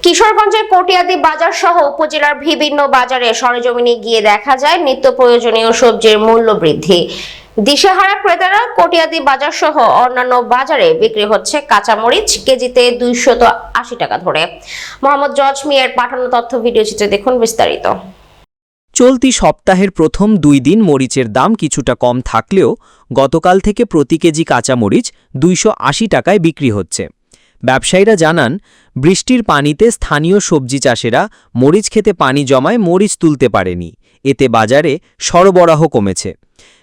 কিশোরগঞ্জের কটিয়াদী বাজার সহ উপজেলার বিভিন্ন বাজারে সরেজমিনে গিয়ে দেখা যায় নিত্য প্রয়োজনীয় সবজির মূল্য বৃদ্ধি। দিশেহারা ক্রেতারা কটিয়াদী বাজার সহ অন্যান্য বাজারে বিক্রি হচ্ছে কাঁচামরিচ কেজিতে 280 টাকা ধরে। মোহাম্মদ জজ মিয়ার পাঠানো তথ্য ভিডিও চিত্রে দেখুন বিস্তারিত। চলতি সপ্তাহের প্রথম 2 দিন মরিচের দাম কিছুটা কম থাকলেও গতকাল থেকে প্রতি কেজি কাঁচামরিচ 280 টাকায় বিক্রি হচ্ছে। ব্যবসায়ীরা জানান, বৃষ্টির পানিতে স্থানীয় সবজি চাষেরা মরিচ খেতে পানি জমায় মরিচ তুলতে পারেনি, এতে বাজারে সরবরাহ কমেছে।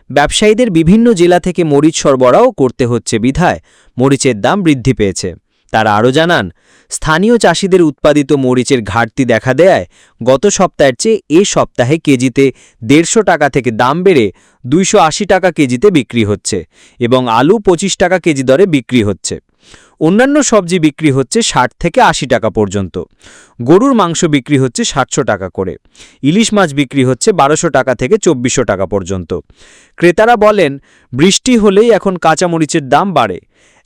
ব্যবসায়ীদের বিভিন্ন জেলা থেকে মরিচ সরবরাহ করতে হচ্ছে বিধায় মরিচের দাম বৃদ্ধি পেয়েছে। তারা আরও জানান, স্থানীয় চাষিদের উৎপাদিত মরিচের ঘাটতি দেখা দেয় গত সপ্তাহের চেয়ে এ সপ্তাহে কেজিতে 150 টাকা থেকে দাম বেড়ে 280 টাকা কেজিতে বিক্রি হচ্ছে এবং আলু 25 টাকা কেজি দরে বিক্রি হচ্ছে। অন্যান্য সবজি বিক্রি হচ্ছে 60 থেকে 80 টাকা পর্যন্ত। গরুর মাংস বিক্রি হচ্ছে 700 টাকা করে। ইলিশ মাছ বিক্রি হচ্ছে 1200 টাকা থেকে 2400 টাকা পর্যন্ত। ক্রেতারা বলেন, বৃষ্টি হলেই এখন কাঁচামরিচের দাম বাড়ে,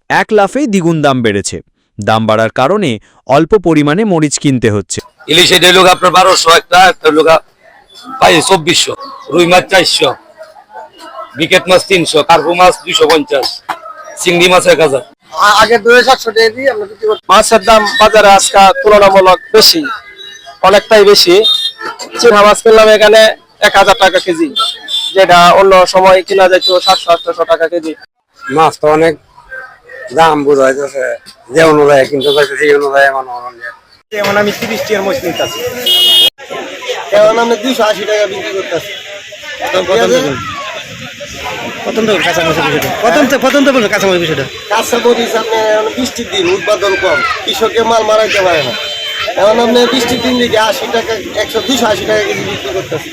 এক লাফেই দ্বিগুণ দাম বেড়েছে। দাম বাড়ার কারণে অল্প পরিমাণে মরিচ কিনতে হচ্ছে। ইলিশ এটা লোক আপনার 1200, একটা লোক পাই 2400, রুই মাছ 400, বিকেট মাছ 300, কার্পু মাছ 250, চিংড়ি মাছ 1000। আগে 2700 টাকা দিয়ে আমরা বিক্রি করতাম। মাছের দাম বাজারে আজকে তুলনামূলক বেশি, অনেকটাই বেশি। চিংড়ি মাছ কিনলাম এখানে 1000 টাকা কেজি, যেটা অন্য সময় কিনা যাইতো 700-800 টাকা কেজি। মাছ তো অনেক দাম বোঝা যাচ্ছে, যে অনুযায়ী কিন্তু সেই অনুযায়ী যেমন আমি 30 টাকার মাছ নিতেছি, এখন আমরা 280 টাকা বিক্রি করতেছি। কাঁচামরিচ আপনার বৃষ্টির দিন উৎপাদন কম, কৃষকের মাল মারাইতে পারে না। এখন আপনি বৃষ্টির দিন দিকে 80 টাকা 280 টাকা কেজি বিক্রি করতেছি।